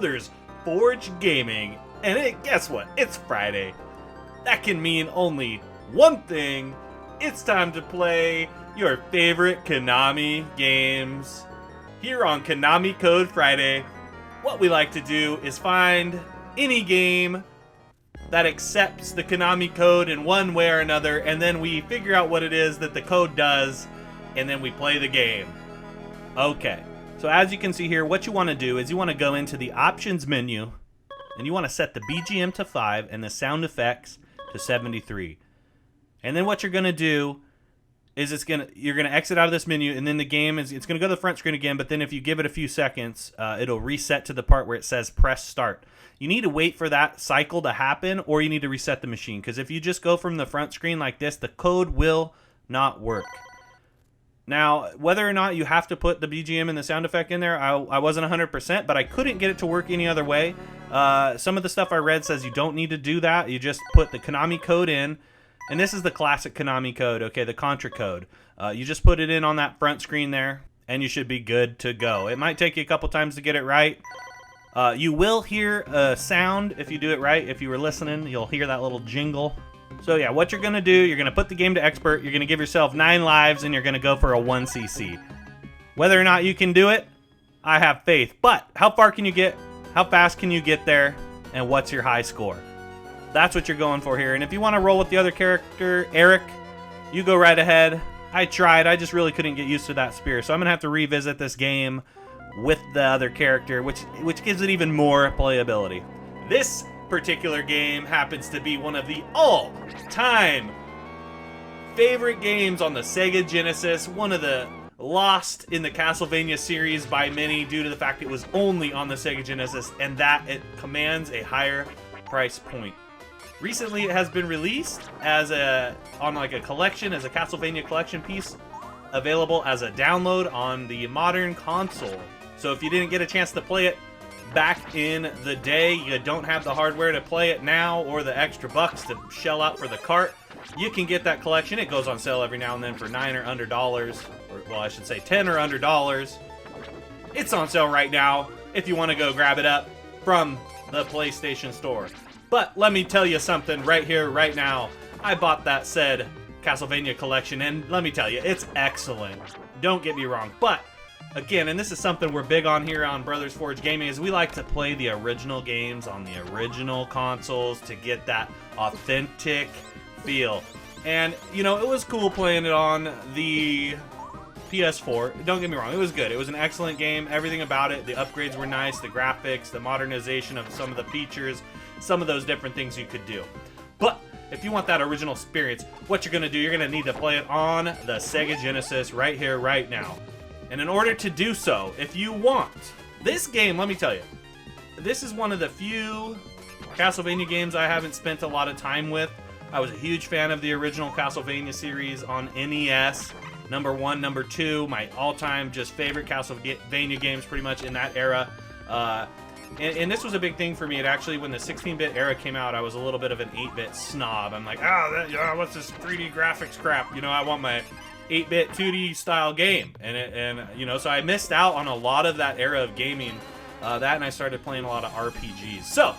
Brothers Forge Gaming. And guess what? It's Friday. That can mean only one thing. It's time to play your favorite Konami games. Here on Konami Code Friday, what we like to do is find any game that accepts the Konami code in one way or another, and then we figure out what it is that the code does, and then we play the game. Okay, so as you can see here, what you want to do is you want to go into the options menu, and you want to set the BGM to 5 and the sound effects to 73. And then what you're going to do is you're going to exit out of this menu, and then the game it's going to go to the front screen again, but then if you give it a few seconds, it'll reset to the part where it says press start. You need to wait for that cycle to happen, or you need to reset the machine, because if you just go from the front screen like this, the code will not work. Now, whether or not you have to put the BGM and the sound effect in there, I wasn't 100%, but I couldn't get it to work any other way. Some of the stuff I read says you don't need to do that. You just put the Konami code in, and this is the classic Konami code, okay, the Contra code. You just put it in on that front screen there, and you should be good to go. It might take you a couple times to get it right. You will hear a sound if you do it right. If you were listening, you'll hear that little jingle. So yeah, what you're going to do, you're going to put the game to expert, you're going to give yourself 9 lives, and you're going to go for a 1cc. Whether or not you can do it, I have faith. But how far can you get? How fast can you get there? And what's your high score? That's what you're going for here. And if you want to roll with the other character, Eric, you go right ahead. I tried. I just really couldn't get used to that spear. So I'm going to have to revisit this game with the other character, which gives it even more playability. This particular game happens to be one of the all-time favorite games on the Sega Genesis, one of the lost in the Castlevania series by many due to the fact it was only on the Sega Genesis and that it commands a higher price point. Recently it has been released on a collection, as a Castlevania collection piece, available as a download on the modern console. So if you didn't get a chance to play it back in the day, you don't have the hardware to play it now, or the extra bucks to shell out for the cart, you can get that collection. It goes on sale every now and then for $9 or under dollars, or well, I should say $10 or under dollars. It's on sale right now if you want to go grab it up from the PlayStation Store. But let me tell you something right here, right now. I bought that said Castlevania collection, and let me tell you, it's excellent. Don't get me wrong, but again, and this is something we're big on here on Brothers Forge Gaming, is we like to play the original games on the original consoles to get that authentic feel. And, you know, it was cool playing it on the PS4. Don't get me wrong, it was good. It was an excellent game. Everything about it, the upgrades were nice, the graphics, the modernization of some of the features, some of those different things you could do. But if you want that original experience, what you're going to do, you're going to need to play it on the Sega Genesis right here, right now. And in order to do so, if you want this game, let me tell you, this is one of the few Castlevania games I haven't spent a lot of time with. I was a huge fan of the original Castlevania series on NES. Number 1, number 2, my all-time just favorite Castlevania games pretty much in that era. And this was a big thing for me. It actually, when the 16-bit era came out, I was a little bit of an 8-bit snob. I'm like, what's this 3D graphics crap? You know, I want my 8-bit 2D style game, and you know, so I missed out on a lot of that era of gaming. That, and I started playing a lot of RPGs. So,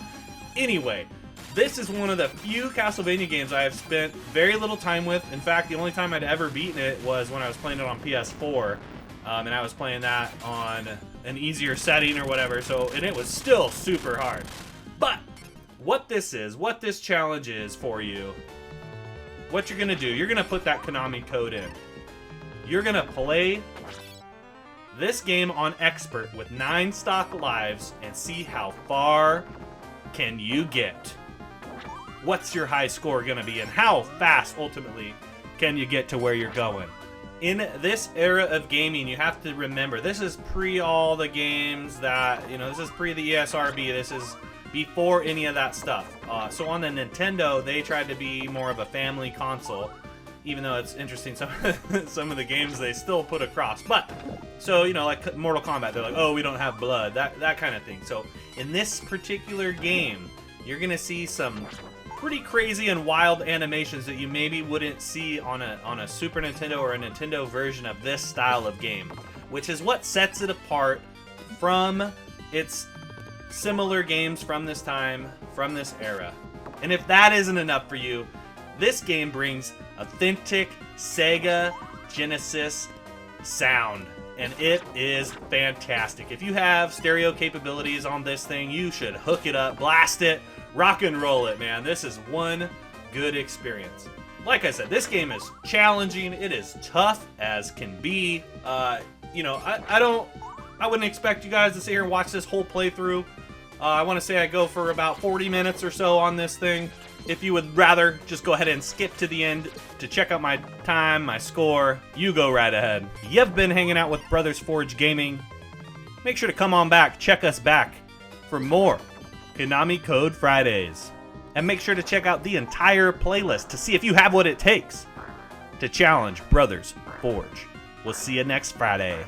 anyway, this is one of the few Castlevania games I have spent very little time with. In fact, the only time I'd ever beaten it was when I was playing it on PS4, and I was playing that on an easier setting or whatever. So, and it was still super hard. But what this challenge is for you, what you're gonna do, you're gonna put that Konami code in. You're going to play this game on expert with 9 stock lives and see how far can you get. What's your high score going to be, and how fast ultimately can you get to where you're going? In this era of gaming, you have to remember, this is pre all the games that, you know, this is pre the ESRB, this is before any of that stuff. So on the Nintendo, they tried to be more of a family console. Even though it's interesting, some of the games they still put across. But, so, you know, like Mortal Kombat, they're like, oh, we don't have blood, that kind of thing. So, in this particular game, you're going to see some pretty crazy and wild animations that you maybe wouldn't see on a Super Nintendo or a Nintendo version of this style of game, which is what sets it apart from its similar games from this time, from this era. And if that isn't enough for you, this game brings authentic Sega Genesis sound, and it is fantastic. If you have stereo capabilities on this thing, you should hook it up, blast it, rock and roll it, man. This is one good experience. Like I said, this game is challenging. It is tough as can be. I wouldn't expect you guys to sit here and watch this whole playthrough. I want to say I go for about 40 minutes or so on this thing. If you would rather just go ahead and skip to the end to check out my time, my score, you go right ahead. You've been hanging out with Brothers Forge Gaming. Make sure to come on back, check us back for more Konami Code Fridays. And make sure to check out the entire playlist to see if you have what it takes to challenge Brothers Forge. We'll see you next Friday.